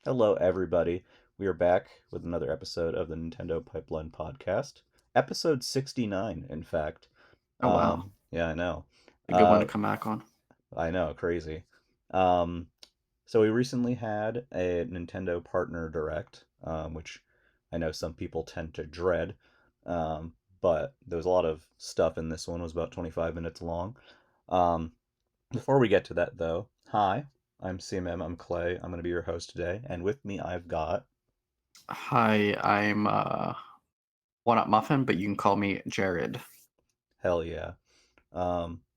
Hello, everybody. We are back with another episode of the Nintendo Pipeline Podcast. Episode 69, in fact. Oh wow, Yeah, I know. a good one to Uh, come back on. I know, crazy. Um, so we recently had a Nintendo Partner Direct, which I know some people tend to dread. But there was a lot of stuff in this one. It was about 25 minutes long. Um, Before we get to that, though, hi, I'm CMM. I'm Clay. I'm going to be your host today, and with me I've got. Hi, I'm One Up Muffin, but you can call me Jared. Hell yeah.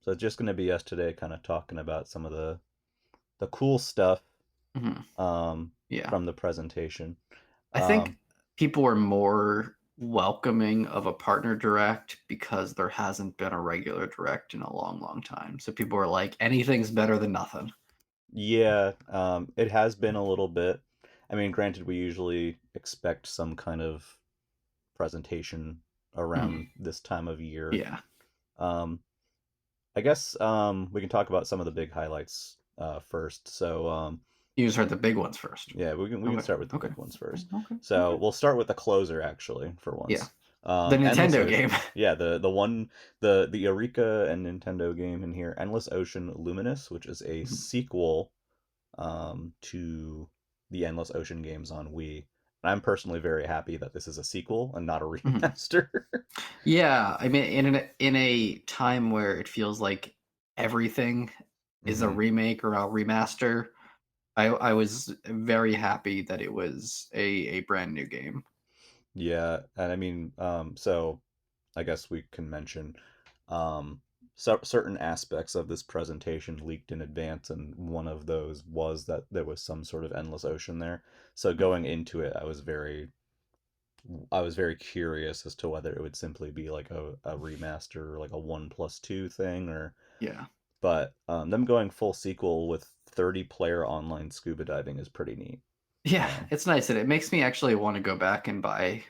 So it's just gonna be us today, kind of talking about some of the cool stuff hmm um Yeah, from the presentation. I think Um, people are more welcoming of a partner direct because there hasn't been a regular direct in a long, long time. So people are like, anything's better than nothing. yeah, it has been a little bit. I mean, granted, we usually expect some kind of presentation Mhm. around this time of year. Yeah, Um, I guess we can talk about some of the big highlights first. you just heard the big ones first. Yeah, we can Okay, start with the okay, big ones okay, first. okay, So okay. we'll start with the closer actually for Yeah, once. the Endless Nintendo game. Ocean. Yeah, the one the Eureka and Nintendo game in here, Endless Ocean Luminous, which is a sequel to the Endless Ocean games on Wii. And I'm personally very happy that this is a sequel and not a Mhm. remaster. Yeah, I mean, in a time where it feels like everything is a hmm remake or a remaster, I was very happy that it was a brand new game. Yeah, and I mean, so I guess we can mention so certain aspects of this presentation leaked in advance, and one of those was that there was some sort of endless ocean there. So going into it, I was very curious as to whether it would simply be like a remaster, like a 1+2 thing, or Yeah, but them going full sequel with 30 player online scuba diving is pretty neat. yeah, Um, it's nice, and it makes me actually want to go back and buy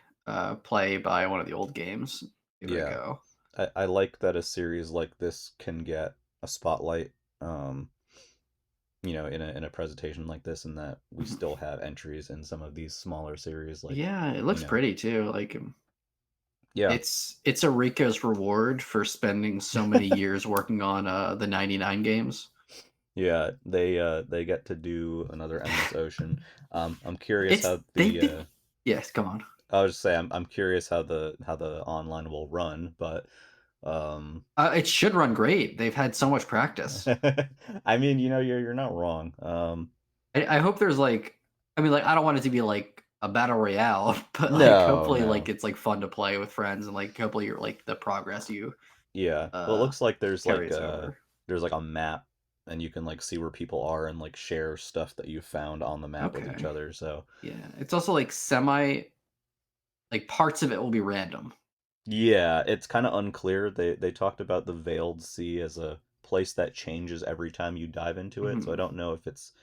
one of the old games. Give it a yeah, go. I like that a series like this can get a spotlight. Um, in a presentation like this, and that we Mhm. still have entries in some of these smaller series, like, Yeah, it you looks know, pretty too. yeah, It's a Rico's reward for spending so many years working on the 99 games. yeah, they get to do another Endless Ocean. I'm curious It's how they've been Yes, come on. I was just say I'm curious how the online will run, but um, It should run great. They've had so much practice. I mean, you're not wrong. I hope there's I mean, I don't want it to be like a battle royale, but No, hopefully, no, it's fun to play with friends, and hopefully, you're the progress you yeah. Well, it uh looks like there's like carries over. a map, and you can like see where people are and like share stuff that you found on the map with each Okay, other. So yeah, it's also semi parts of it will be random. yeah, it's kind of unclear. They talked about the Veiled Sea as a place that changes every time you dive into it. So I Mhm, don't know if it's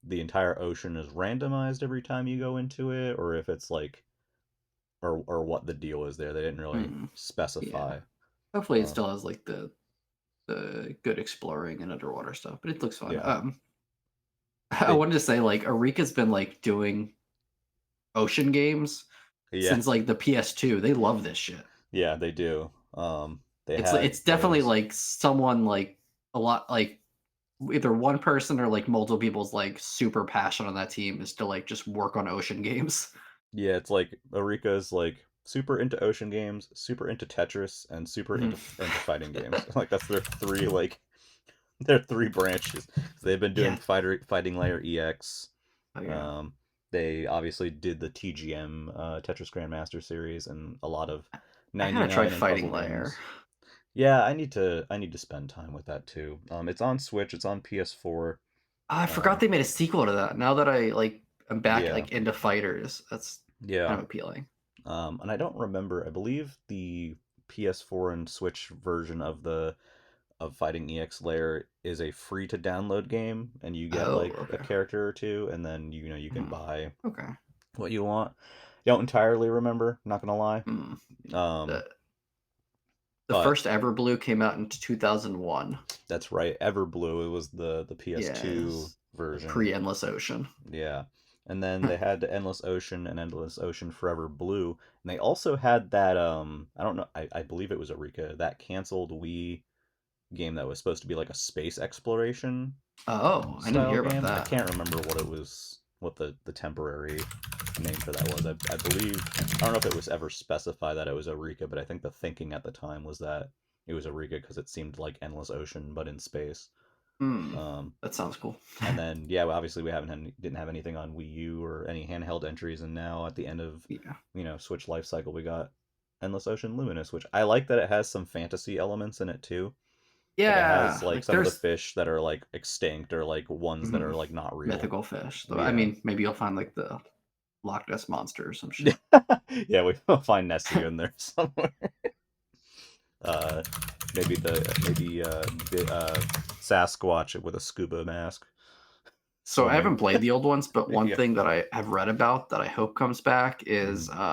the entire ocean is randomized every time you go into it, or if it's like, or what the deal is there. They didn't really mhm, yeah. specify. Hopefully, it Uh, still has the good exploring and underwater stuff, but it looks fun. yeah, I they wanted to say Arika's been doing ocean games yeah since the PS2. They love this shit. yeah they do. They It's had definitely those. someone a lot either one person or multiple people's super passion on that team is to just work on ocean games. Yeah, it's like Eureka's like super into ocean games, super into Tetris, and super Mhm. into fighting games. Like that's their three branches. So they've been doing Yeah. fighting layer EX. Oh yeah. Um, they obviously did the TGM Tetris Grandmaster series and a lot of I gotta try 99 and Fighting puzzle Layer. games. Yeah, I need to spend time with that too. It's on Switch, it's on PS4. I forgot Um, they made a sequel to that. Now that I'm back yeah, into fighters, that's yeah. kind of appealing. And I don't remember. I believe the PS4 and Switch version of Fighting EX Layer is a free to download game, and you get Oh, like a okay. character or two, and then you can Hmm. buy Okay. what you want. Don't entirely remember, not gonna lie. Hmm. Um, The the but first Ever Blue came out in 2001. that's right. Everblue, it was the Yeah, PS2 it's the version. pre-Endless Ocean. Yeah. And then they had Endless Ocean and Endless Ocean Forever Blue. And they also had that I don't know, I believe it was Eureka, that canceled Wii game that was supposed to be like a space exploration Oh, I didn't style hear about game. I that. can't remember what it was, what the temporary name for that was. I believe, I don't know if it was ever specified that it was Eureka, but I think the thinking at the time was that it was Eureka because it seemed like Endless Ocean but in space. Hmm, Um, that sounds cool. and then yeah, well, obviously we haven't had, didn't have anything on Wii U or any handheld entries, and now at the end of Yeah. Switch life cycle we got Endless Ocean Luminous, which I like that it has some fantasy elements in it too. Like it has Yeah, like like some of the there's fish that are like extinct or like ones that are mhm, like not real. mythical fish. So, I Yeah. mean, maybe you'll find like the Loch Ness monster or some shit. Yeah, we'll find Nessie in there somewhere. Uh maybe Sasquatch with a scuba mask So I swimming. haven't played the old ones, but one Yeah. thing that I have read about that I hope comes back is Mhm.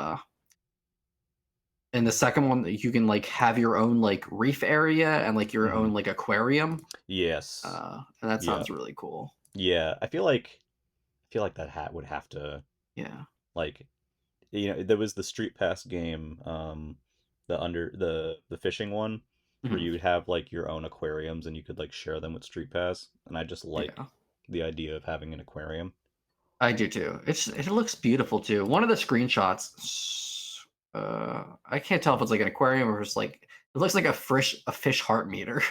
in the second one that you can like have your own like reef area and like your Mhm. own like aquarium. Yes. And that Yeah. sounds really cool. Yeah. I feel like that hat would have to Yeah. like there was the Street Pass game, the fishing one, where Mhm. you would have like your own aquariums and you could like share them with Street Pass, and I just like Yeah. the idea of having an aquarium. I do too. It looks beautiful too. One of the screenshots, I can't tell if it's like an aquarium or it's like it looks like a fish heart meter.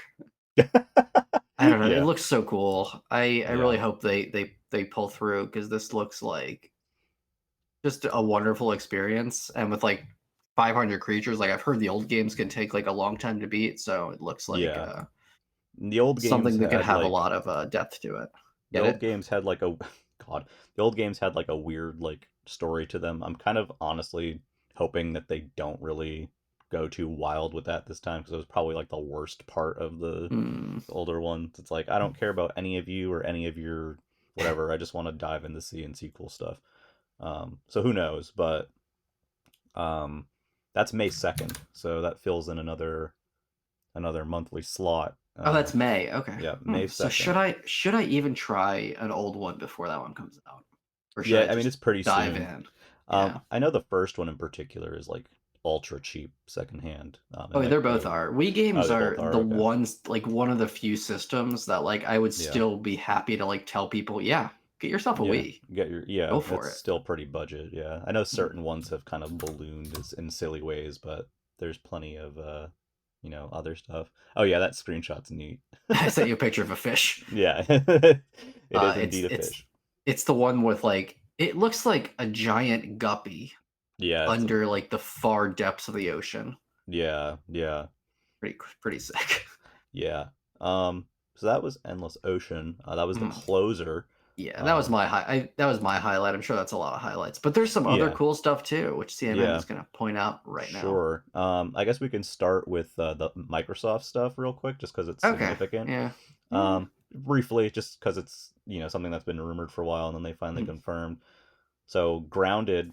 I don't know. It Yeah, looks so cool. I really yeah, hope they pull through because this looks like just a wonderful experience. And with like 500 creatures, like I've heard the old games can take like a long time to beat, so it looks like yeah. The old games something that could had have a like lot of depth to it. the Get old it? games had like a God, the old games had like a weird like story to them. I'm kind of honestly hoping that they don't really go too wild with that this time because it was probably like the worst part of Hmm. the older ones. It's like I don't care about any of you or any of your whatever. I just want to dive in the sea and see cool stuff. So who knows? But um, that's May 2nd, so that fills in another monthly slot. Oh, that's May. Okay. Yeah, Hmm. May So 2nd. should I even try an old one before that one comes out, or should Yeah, I I mean just it's pretty dive soon. in? Yeah. I know the first one in particular is like ultra cheap secondhand. It Oh, might they both go. are. Wii Oh, games they both are are the okay. ones like one of the few systems that like I would Yeah, still be happy to like tell people, yeah, get yourself a yeah. Wii. Get your yeah. Go It's for it. still pretty budget. Yeah, I know Mhm. certain ones have kind of ballooned in silly ways, but there's plenty of other stuff. Oh yeah, that screenshot's neat. I sent you a picture of a fish. Yeah, it is It's indeed a it's fish. it's the one with like it looks like a giant guppy Yeah, it's a under like the far depths of the ocean. yeah, yeah, Pretty sick. yeah. Um, so that was Endless Ocean. That was the Mhm. closer. Yeah, that was Um, my that was my highlight. I'm sure that's a lot of highlights, but there's some other yeah, cool stuff too, which CNN yeah, is going to point out right now. sure. I guess we can start with the Microsoft stuff real quick, just because it's Okay. significant. Yeah. Yeah. Briefly, just because it's something that's been rumored for a while, and then they finally Mhm. confirmed. So Grounded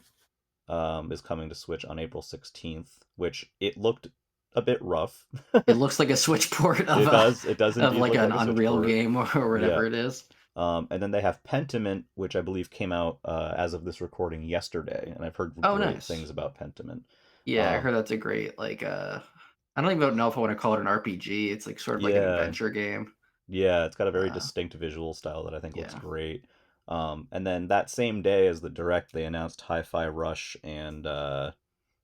is coming to Switch on April 16th, which it looked a bit rough. It looks like a Switch port It does. It does of indeed like look an like a Switch Unreal port. game or Yeah. whatever it is. And then they have Pentiment, which I believe came out as of this recording yesterday, and I've heard Oh, great nice. things about Pentiment. Yeah, I Um, heard that's a great like I don't even know if I want to call it an RPG. It's like sort of like an yeah, adventure game. yeah, it's got a very Uh distinct visual style that I think looks yeah. great. And then that same day as the direct, they announced Hi-Fi Rush and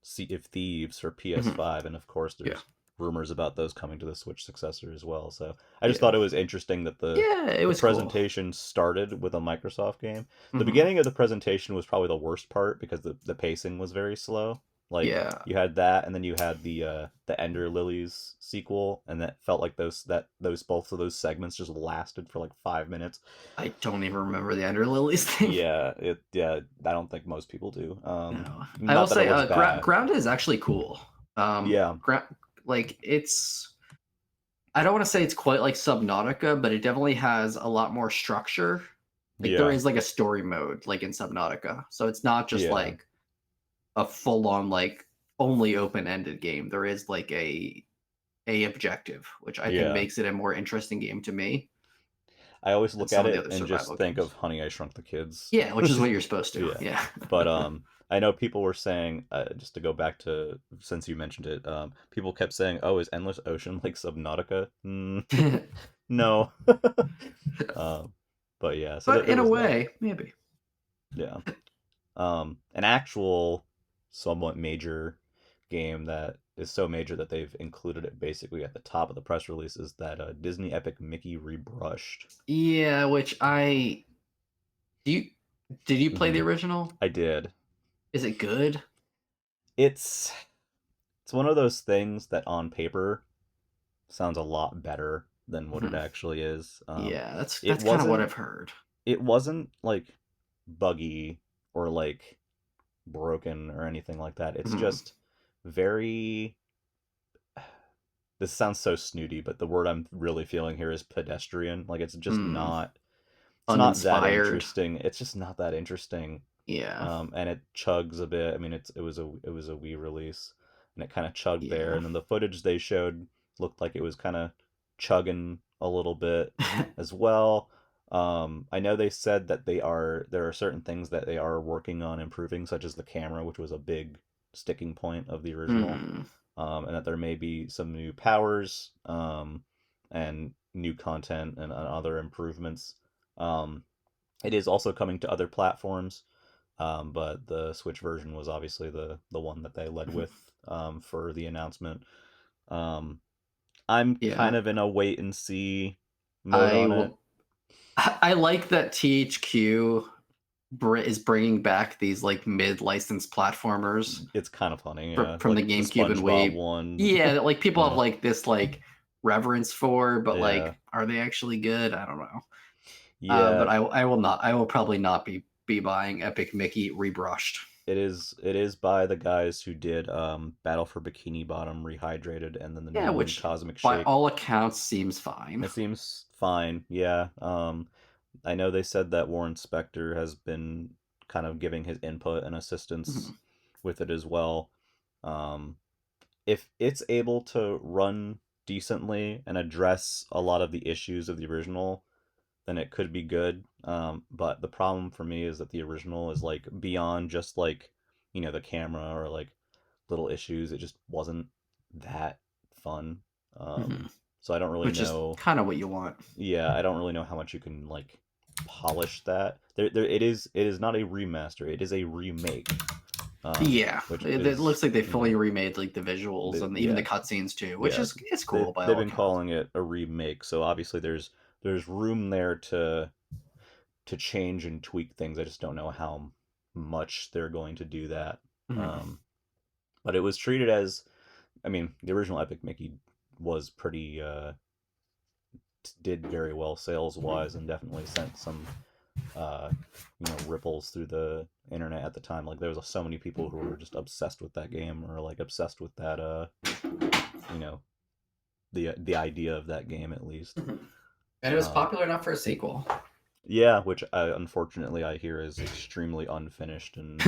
Sea of Thieves for Mhm. PS5, and of course, Yeah. there's rumors about those coming to the Switch successor as well. So I just Yeah. thought it was interesting that Yeah, it the was cool. presentation started with a Microsoft game. The Mhm. beginning of the presentation was probably the worst part because the pacing was very slow. Like Yeah. you had that, and then you had the Ender Lilies sequel, and that felt like those both of those segments just lasted for like 5 minutes. I don't even remember the Ender Lilies thing. Yeah, I don't think most people do. No. I will Not that it say was bad. Grounded is actually cool. Yeah, Like it's I don't want to say it's quite like Subnautica, but it definitely has a lot more structure. Like there yeah, is like a story mode like in Subnautica. So it's not just yeah. like a full on like only open-ended game. There is like a objective, which I think Yeah. makes it a more interesting game to me. I always and look some at of the it other and just survival think of games. Honey, I Shrunk the Kids. Yeah, which is what you're supposed to. Yeah, Yeah. but I know people were saying, just to go back to, since you mentioned it, people kept saying, "Oh, is Endless Ocean like Subnautica?" No. um, but yeah, so But there in a was that. way, maybe. Yeah. An actual somewhat major game that is so major that they've included it basically at the top of the press release is that Disney Epic Mickey Rebrushed. Yeah, which I do you did you play Hmm. the original? I did. Is it good? It's it's one of those things that on paper sounds a lot better than what it Mhm. actually is. Yeah, It that's kind of what wasn't I've heard. it wasn't like buggy or like broken or anything like that. It's Mhm. just very, this sounds so snooty, but the word I'm really feeling here is pedestrian. Like Hmm. it's not that Uninspired. interesting. It's just not that interesting. Yeah. And it chugs a bit. I mean, it was a Wii release, and it kind of chugged there. Yeah. And then the footage they showed looked like it was kind of chugging a little bit as well. I know they said that there are certain things that they are working on improving, such as the camera, which was a big sticking point of the original, Hmm. and that there may be some new powers, and new content and other improvements. Um, it is also coming to other platforms, but the Switch version was obviously the one that they led with, for the announcement. Um, I'm kind Yeah. of in a wait and see mode I on it. will. I like that THQ is bringing back these like mid-licensed platformers It's kind of funny, from yeah, from the like the GameCube and SpongeBob Wii. one. Yeah, that like people have Yeah, like this like reverence for, but yeah, like, are they actually good? I don't know. yeah. But I will not. I will probably not be buying Epic Mickey rebrushed. It is by the guys who did Battle for Bikini Bottom Rehydrated and then the Yeah, new one which Cosmic by Shake. all accounts seems fine. It seems fine, yeah. I know they said that Warren Spector has been kind of giving his input and assistance Mhm. with it as well. Um, if it's able to run decently and address a lot of the issues of the original, then it could be good. But the problem for me is that the original is like beyond just like, the camera or like little issues. It just wasn't that fun. Mhm. So I don't really Which is know. kind of what you want. Yeah, I don't really know how much you can like polish that. It is not a remaster. It is a remake. Yeah, Which it is, looks like they fully remade like the visuals the and even the yeah, cutscenes too, which yeah. is it's cool by They've all been accounts. calling it a remake, so obviously there's room there to change and tweak things. I just don't know how much they're going to do that. Mhm. Um, but it was treated as, I mean, the original Epic Mickey was pretty, did very well sales wise and definitely sent some, uh, ripples through the internet at the time. Like there was so many people who were just obsessed with that game or like obsessed with that, you know, the idea of that game at least. Mhm. And it was Um, popular enough for a sequel. yeah, which unfortunately I hear is extremely unfinished and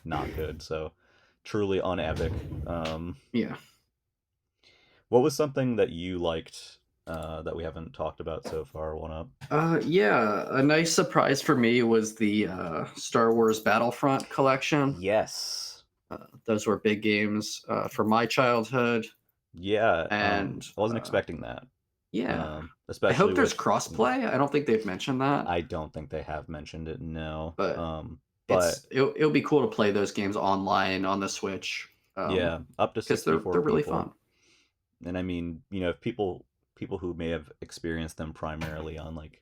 not good. So truly unepic. Yeah. What was something that you liked, that we haven't talked about so far? One up. Yeah, a nice surprise for me was the Star Wars Battlefront collection. Yes. Those were big games for my childhood, Yeah. and I wasn't expecting that. yeah, I Especially hope there's with, crossplay. I don't think they've mentioned that, I don't think they have mentioned it. No. but But it'll be cool to play those games online on the Switch, yeah, up to because 64 they're really people. fun. And I mean, if people who may have experienced them primarily on like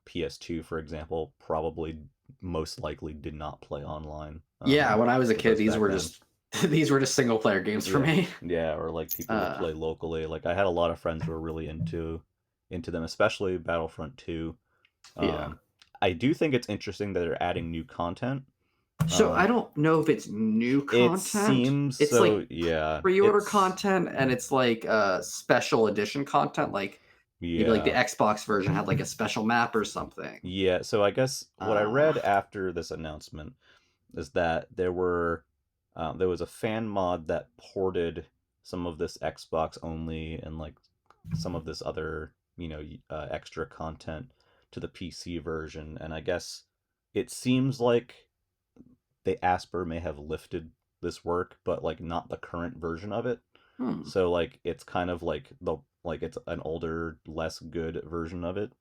PS2, for example, probably most likely did not play online, Yeah, when I was a with kid, us these back were then. just these were just single player games for Yeah, me. yeah, or like people would Uh, play locally. Like I had a lot of friends who were really into them, especially Battlefront 2. yeah. Um, I do think it's interesting that they're adding new content. So I Um, don't know if it's new it content. seems It's so. like Yeah, pre-order it's content, and it's like special edition content, like maybe like the yeah. Xbox version had like a special map or something. Yeah, so I guess what I Uh, read after this announcement is that there was a fan mod that ported some of this Xbox only and like some of this other, extra content to the PC version, and I guess it seems like the Asper may have lifted this work, but like not the current version of it. Hmm. So like it's kind of like the like it's an older, less good version of it.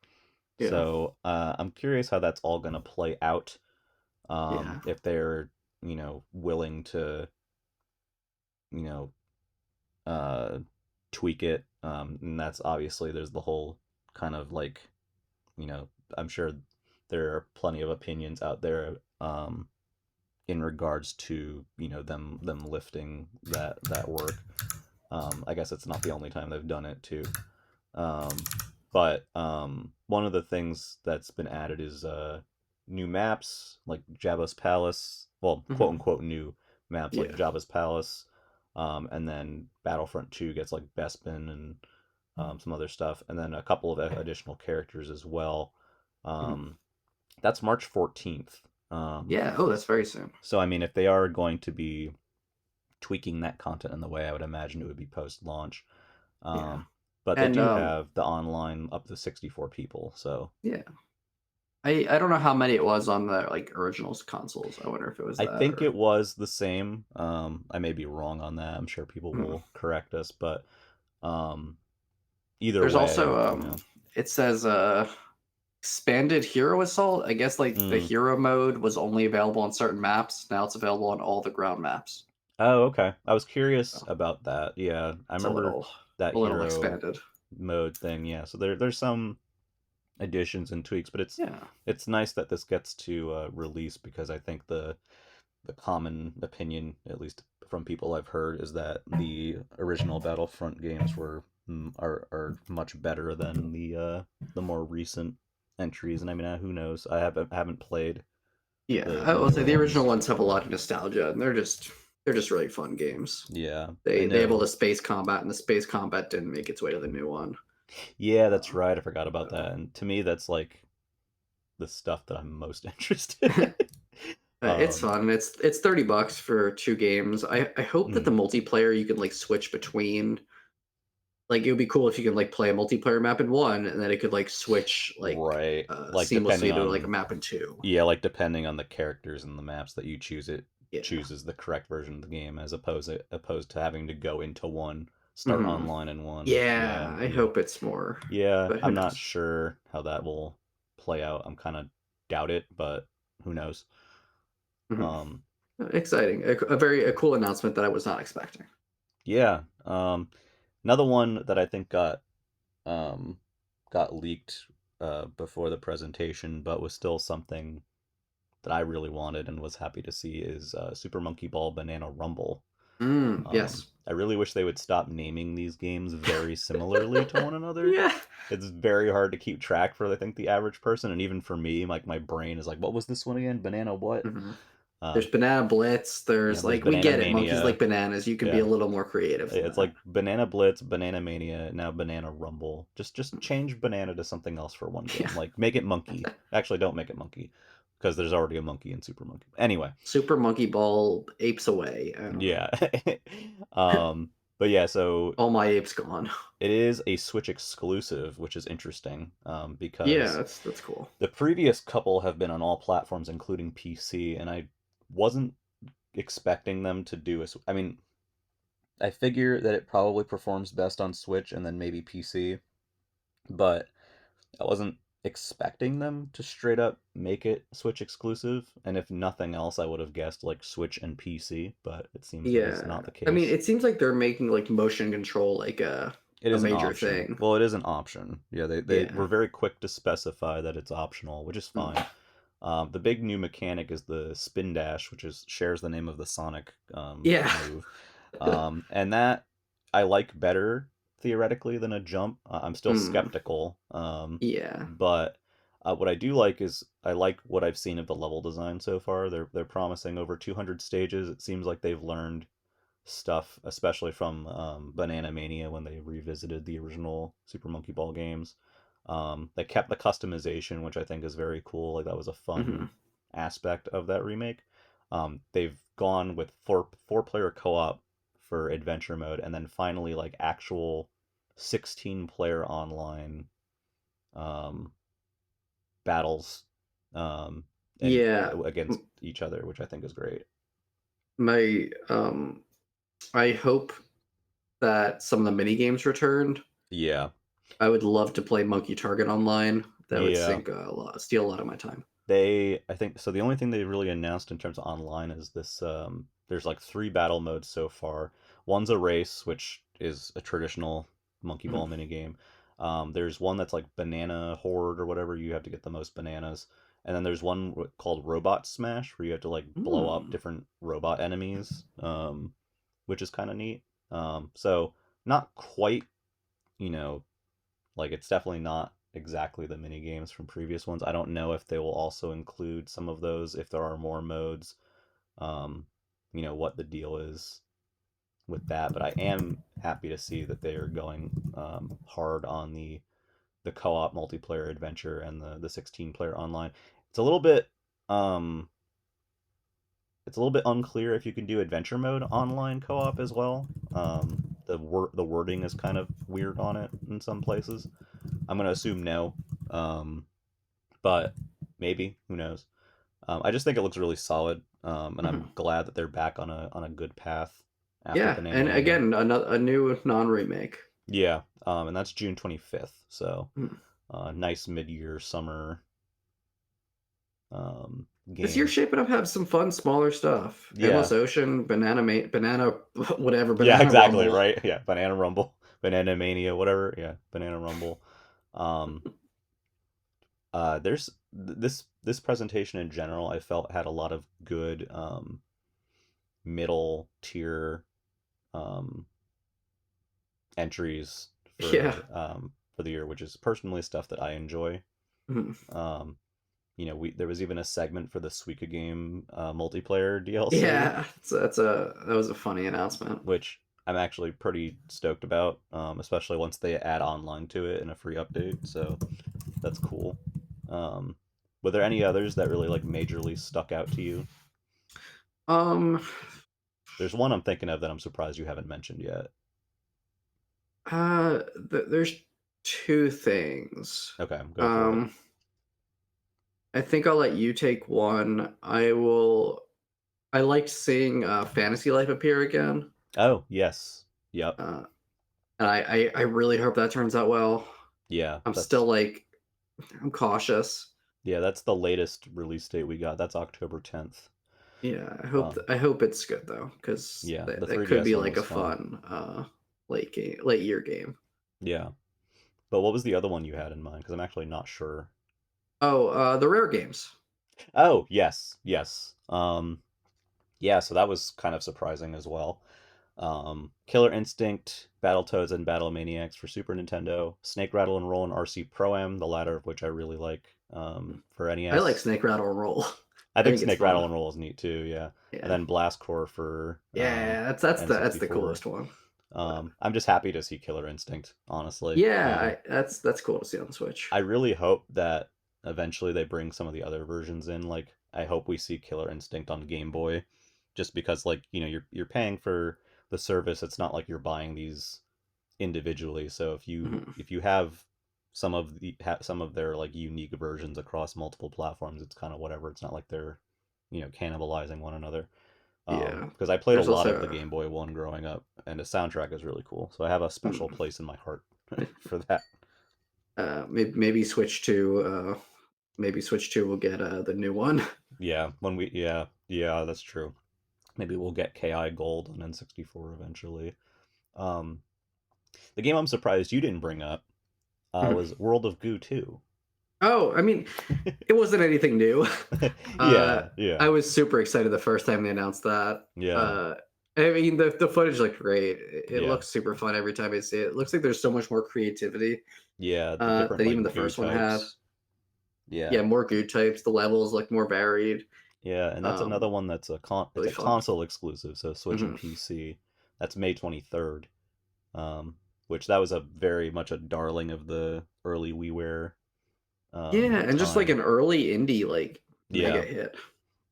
Yeah. So I'm curious how that's all gonna play out. Yeah. If they're willing to you know uh, tweak it. And that's obviously there's the whole kind of like you know I'm sure there are plenty of opinions out there in regards to them lifting that work. I guess it's not the only time they've done it too. Um, but one of the things that's been added is new maps like Jabba's Palace. Well, quote Hmm. unquote new maps like Yeah. Jabba's Palace. And then Battlefront 2 gets like Bespin and some other stuff, and then a couple of additional characters as well. Mhm. Um, that's March 14th. Yeah. Oh, that's very soon. So I mean, if they are going to be tweaking that content in the way, I would imagine it would be post launch. Yeah. Um, but they And do have the online up to 64 people. So yeah. I don't know how many it was on the like originals consoles. I wonder if it was I that think or it was the same. I may be wrong on that. I'm sure people hmm. will correct us, but um, either There's way, also it says expanded hero assault. I guess like the Mm. hero mode was only available on certain maps. Now it's available on all the ground maps. Oh, okay. I was curious So about that. Yeah, I it's a remember little that a little hero expanded. mode thing. Yeah, so there's some additions and tweaks, but it's Yeah. it's nice that this gets to release because I think the common opinion, at least from people I've heard, is that the original Battlefront games are much better than the more recent entries. And I mean, who knows? I haven't played Yeah. the I will say newer the original ones. ones have a lot of nostalgia and they're just really fun games. Yeah, I They have all know. the space combat and the space combat didn't make its way to the new one. Yeah, that's Uh, right. I forgot about so. that. And to me, that's like the stuff that I'm most interested in. It's Um, fun. It's $30 for two games. I hope that the mm, multiplayer you can like switch between. Like it would be cool if you could like play a multiplayer map in one, and then it could like switch like right. Like depending seamlessly to like a on map in two. Yeah, like depending on the characters and the maps that you choose, it Yeah. chooses the correct version of the game as opposed to having to go into one, start Hmm. online in one. Yeah, Yeah. I yeah. hope it's more, Yeah, but who I'm not knows? sure how that will play out. I'm kind of doubt it, but who knows? Hmm. Um Exciting. A cool announcement that I was not expecting. yeah. Another one that I think um got leaked before the presentation, but was still something that I really wanted and was happy to see is Super Monkey Ball Banana Rumble. Yes. I really wish they would stop naming these games very similarly to one another. Yeah. It's very hard to keep track for I think the average person, and even for me, like my brain is like, what was this one again? Banana what? Hmm. There's Um, Banana Blitz. yeah, There's there's like we Banana get it. Monkeys like Mania. bananas. You can be Yeah, a little more creative than it's that. like Banana Blitz, Banana Mania, now Banana Rumble. Just change banana to something else for one Yeah. game. Like make it monkey. Actually, don't make it monkey because there's already a monkey in Super Monkey. Anyway, Super Monkey Ball apes away. I don't yeah. know. But yeah, so All my apes gone. it is a Switch exclusive, which is interesting Yeah, because that's cool. the previous couple have been on all platforms, including PC, and I wasn't expecting them to do a. I mean, I figure that it probably performs best on Switch and then maybe PC, but I wasn't expecting them to straight up make it Switch exclusive. And if nothing else, I would have guessed like Switch and PC, but it seems that is Yeah. not the I mean, case. it seems like they're making like motion control like It a is an major option. thing. Well, it is an option. Yeah, they Yeah. were very quick to specify that it's optional, which is Mm. fine. The big new mechanic is the spin dash, which is shares the name of the Sonic Yeah. move, and that I like better theoretically than a jump. I'm still Mm. skeptical, Yeah. but what I do like is I like what I've seen of the level design so far. They're promising over 200 stages. It seems like they've learned stuff, especially from Banana Mania when they revisited the original Super Monkey Ball games. They kept the customization, which I think is very cool. Like that was a Hmm. fun aspect of that remake. They've gone with four player co op for adventure mode, and then finally like actual 16 player online um, battles, um, and Yeah, against each other, which I think is great. my I hope that some of the mini games returned. Yeah, I would love to play Monkey Target online. That would yeah. sink a lot, steal a lot of my time. I think so. The only thing they really announced in terms of online is this. There's like three battle modes so far. One's a race, which is a traditional monkey Mhm. ball mini game. There's one that's like banana horde or whatever. You have to get the most bananas. And then there's one called Robot Smash, where you have to like blow up Mm. different robot enemies, which is kind of neat. So not quite, you know, like it's definitely not exactly the mini games from previous ones. I don't know if they will also include some of those if there are more modes. Um, what the deal is with that, but I am happy to see that they are going hard on the co-op multiplayer adventure and the 16 player online. It's a little bit um it's a little bit unclear if you can do adventure mode online co-op as well. The wording is kind of weird on it in some places. I'm gonna assume no. Um, but maybe who knows? I just think it looks really solid, and I'm Mhm. glad that they're back on a good path after Yeah, and Bananamania. again, a new non-remake. Yeah, and that's June 25th, so Mm. nice mid-year summer This year's game. shaping up to have some fun, smaller stuff. Endless Yeah, Ocean, Banana, whatever, yeah, Banana exactly, Rumble. right? Yeah, Banana Rumble, Banana Mania, whatever. Yeah, Banana Rumble. Um, this presentation in general, I felt had a lot of good middle tier um, entries Yeah. for the year, which is personally stuff that I enjoy. Mhm. Um, we there was even a segment for the Suika game multiplayer DLC, Yeah, that was a funny announcement. which I'm actually pretty stoked about, especially once they add online to it in a free update. So that's cool. Um, were there any others that really like majorly stuck out to you? Um, There's one I'm thinking of that I'm surprised you haven't mentioned yet. there's two things. Okay, go for it. Um, I think I'll let you take one. I will. I liked seeing Fantasy Life appear again. Oh, yes. Yep. Uh, and I really hope that turns out well. Yeah, I'm that's still like, I'm cautious. yeah, that's the latest release date we got. That's October 10th. Yeah, Um, I hope it's good though, because yeah, the that could 3DS be one like was a fun. fun late year game. Yeah. But what was the other one you had in mind? Because I'm actually not sure. Oh, the rare games. Oh, yes, yes. Yeah, so that was kind of surprising as well. Killer Instinct, Battletoads, and Battle Maniacs for Super Nintendo, Snake Rattle and Roll and RC Pro Am, the latter of which I really like for I like NES. Snake Rattle and Roll. I I think think it's Snake Rattle fun. and Roll is neat too, yeah. And Yeah, then Blast Core for yeah, that's the N64. coolest one. But I'm just happy to see Killer Instinct, honestly. yeah, that's cool to see on the Switch. I really hope that eventually they bring some of the other versions in. Like, I hope we see Killer Instinct on Game Boy, just because, like, you're paying for the service. It's not like you're buying these individually. So Mhm. if you have some of their like unique versions across multiple platforms, it's kind of whatever. It's not like they're cannibalizing one another. Yeah, Because I played a there's lot of the also Game Boy one growing up, and the soundtrack is really cool. So I have a special mm, place in my heart for that. maybe Switch 2 will get the new one. Yeah, that's true. Maybe we'll get KI Gold on N64 eventually. Um, the game I'm surprised you didn't bring up was World of Goo 2. Oh, I mean, it wasn't anything new. Uh, Yeah, yeah, I was super excited the first time they announced that. yeah, Uh, I mean, the footage looked great. It yeah, looks super fun every time I see it. It looks like there's so much more creativity yeah. The different than even like the goo first one had. types. Yeah, Yeah, more good types. The levels look more varied. yeah, and that's Um, another one that's it's really a fun. console exclusive, so Switch and Hmm. PC. That's May 23rd. Which that was a very much a darling of the early WiiWare Yeah, and just like time. an early indie like mega Yeah, hit.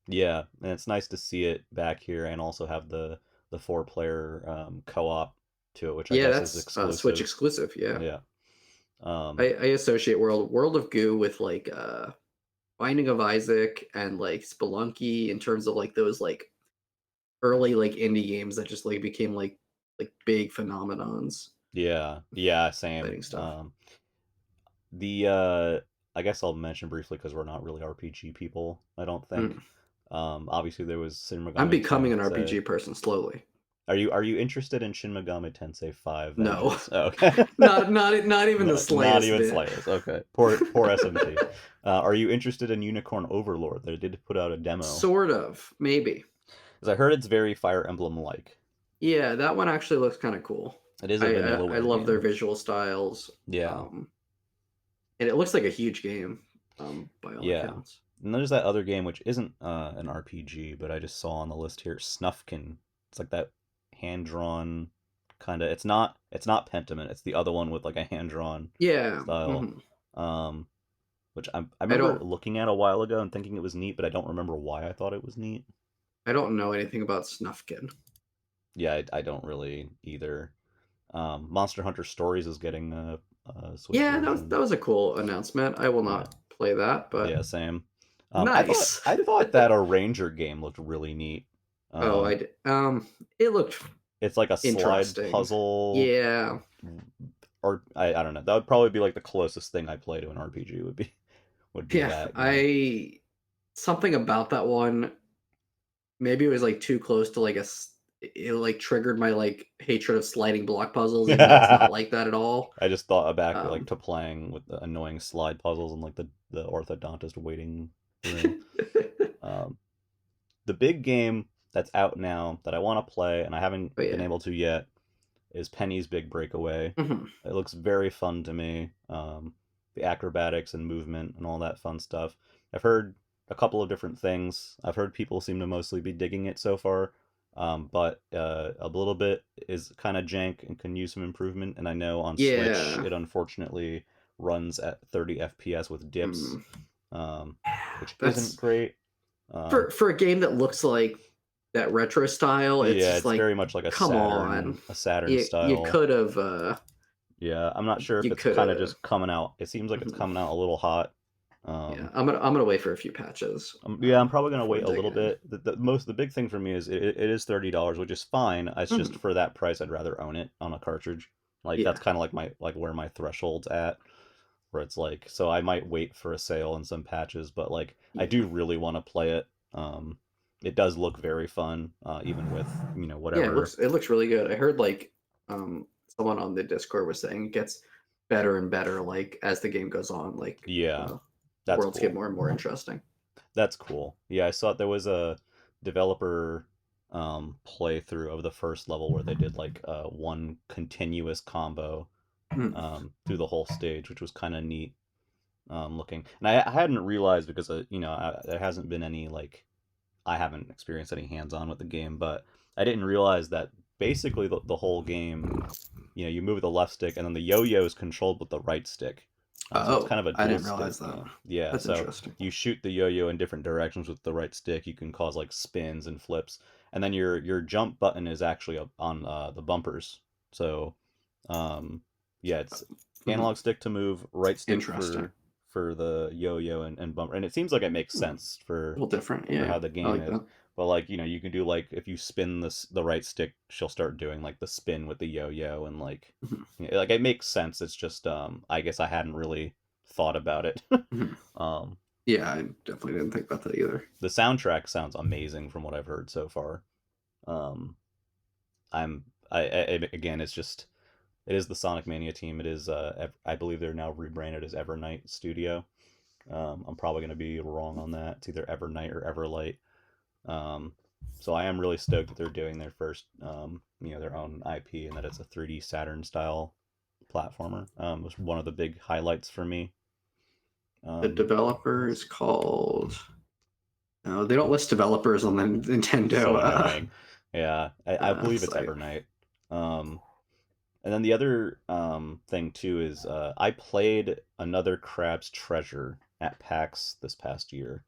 yeah, and it's nice to see it back here and also have the four player co-op to it, which I Yeah, guess is that's Switch exclusive. exclusive. Yeah, Yeah. I Um, associate World of Goo with like Binding of Isaac and like Spelunky in terms of like those like early like indie games that just like became like big phenomenons. Yeah, yeah, same. Exciting stuff. The I guess I'll mention briefly because we're not really RPG people, I don't think. Mm. Obviously there was Shin I'm Megami becoming an Tensei. RPG person slowly. Are you interested in Shin Megami Tensei 5 No, Vengeance? Oh, okay. not even the Not slightest even bit. slightest. Okay. Poor SMT. Are you interested in Unicorn Overlord? They did put out a demo. Sort of, maybe. Because I heard it's very Fire Emblem like. Yeah, that one actually looks kind of cool. It is a I vanillaware love their game. visual styles, Yeah. and it looks like a huge game, by all Yeah. accounts. And there's that other game which isn't an RPG, but I just saw on the list here, Snufkin. It's like that hand drawn kind of. It's not Pentiment. It's the other one with like a hand drawn Yeah, style. Um, which I I remember don't looking at a while ago and thinking it was neat, but I don't remember why I thought it was neat. I don't know anything about Snufkin. Yeah, I don't really either. Monster Hunter Stories is getting a Switch Yeah, version. that was a cool announcement. I will Yeah, not play that, yeah, but same. I thought nice. I thought that a Ranger game looked really neat. Oh, Um, it looked it's like a slide interesting. puzzle, Yeah, or I don't know. That would probably be like the closest thing I play to an RPG would be yeah. that game. I something about that one. Maybe it was like too close to it like triggered my like hatred of sliding block puzzles, even though it's not like that at all. I just thought back like Um, to playing with the annoying slide puzzles and like the orthodontist waiting room. Um, the big game that's out now that I want to play and I haven't but been yeah. able to yet is Penny's Big Breakaway. Mhm. It looks very fun to me. The acrobatics and movement and all that fun stuff. I've heard a couple of different things. I've heard people seem to mostly be digging it so far, but a little bit is kind of jank and can use some improvement. And I know on Switch Yeah. it unfortunately runs at 30 FPS with dips, Mm. um, which isn't That's great. for a game that looks like that retro style. It's Yeah, just it's like, very much like a come Saturn, on. a Saturn You style. could have Yeah, I'm not sure if you it's could kind of have. just coming out. It seems like it's coming out a little hot. Yeah, Um, I'm gonna wait for a few patches yeah, I'm probably gonna before wait a little digging in. bit. The big thing for me is it is $30, which is fine. It's just Mhm. for that price, I'd rather own it on a cartridge. Like that's Yeah, kind of like my like where my threshold's at, where it's like so I might wait for a sale and some patches, but like I yeah, do really want to play it. It does look very fun, even with yeah. whatever. It looks really good. I heard like someone on the Discord was saying it gets better and better like as the game goes on. Like Yeah, the that's worlds get cool. more and more interesting. That's cool. Yeah, I saw there was a developer playthrough of the first level where they did like one continuous combo Mm. through the whole stage, which was kind of neat looking. And I hadn't realized because there hasn't been any like I haven't experienced any hands-on with the game, but I didn't realize that basically the whole game, you move with the left stick and then the yo-yo is controlled with the right stick. So it's Oh, kind of a I dual didn't stick realize that. game. Yeah, That's so interesting. you shoot the yo-yo in different directions with the right stick. You can cause like spins and flips, and then your jump button is actually up on the bumpers. So, um, yeah, it's Mhm. analog stick to move, right stick Interesting. for the yo-yo and bumper. And it seems like it makes Hmm. sense A little different. for Yeah, how the I game like is. that. But like, you can do like if you spin the right stick, she'll start doing like the spin with the yo-yo and like Mhm. like it makes sense. It's just I guess I hadn't really thought about it. Mhm. um Yeah, I definitely didn't think about that either. the soundtrack sounds amazing from what I've heard so far. Um I'm again it's just it is the Sonic Mania team. It is I believe they're now rebranded as Evernight Studio. I'm probably going to be wrong on that. It's either Evernight or Everlight. Um, so I am really stoked that they're doing their first, their own IP and that it's a 3D Saturn style platformer. Was one of the big highlights for me. The developer Yes. is called. No, they don't list developers on the Nintendo So annoying. Yeah, I believe it's site. Evernight. Um, and then the other thing too is I played another Crab's Treasure at PAX this past year.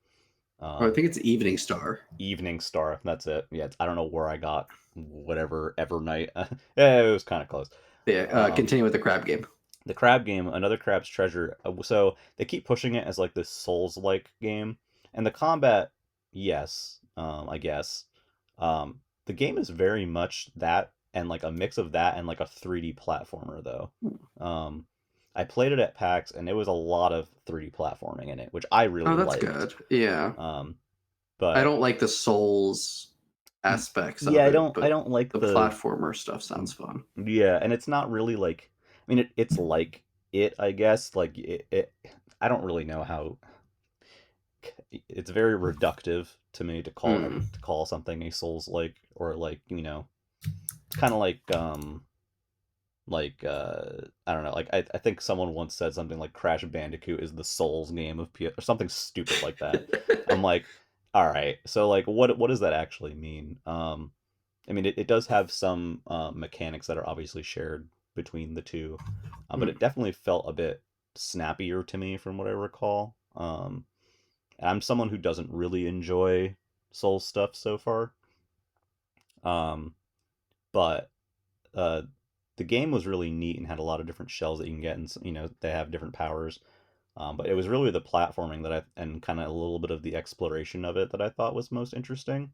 Oh, I Um, think it's Evening Star. Evening Star. That's it. Yeah, I don't know where I got whatever Evernight. Yeah, it was kind of close. Yeah, Um, continue with the crab game. The crab game, another Crab's Treasure. So they keep pushing it as like this Souls-like game, and the combat, yes, I guess. The game is very much that, and like a mix of that and like a 3D platformer though. Um, I played it at PAX, and it was a lot of 3D platforming in it, which I Oh, really that's liked. good. Yeah. Um, I but don't like the Souls aspects yeah, of it, I but don't like the the platformer stuff sounds fun. yeah, and it's not really like, I mean, it's like it, I guess. Like I don't really know how. It's very reductive to me Mm. to call something a Souls like, or like, it's kind of I don't know, like I think someone once said something like Crash Bandicoot is the Souls game of PS, or something stupid like that. I'm like, all right, so like what does that actually mean? I mean, it does have some mechanics that are obviously shared between the two, but Mm. it definitely felt a bit snappier to me from what I recall. And I'm someone who doesn't really enjoy Soul stuff so far, um, but uh, the game was really neat and had a lot of different shells that you can get, and they have different powers. But it was really the platforming that and kind of a little bit of the exploration of it that I thought was most interesting.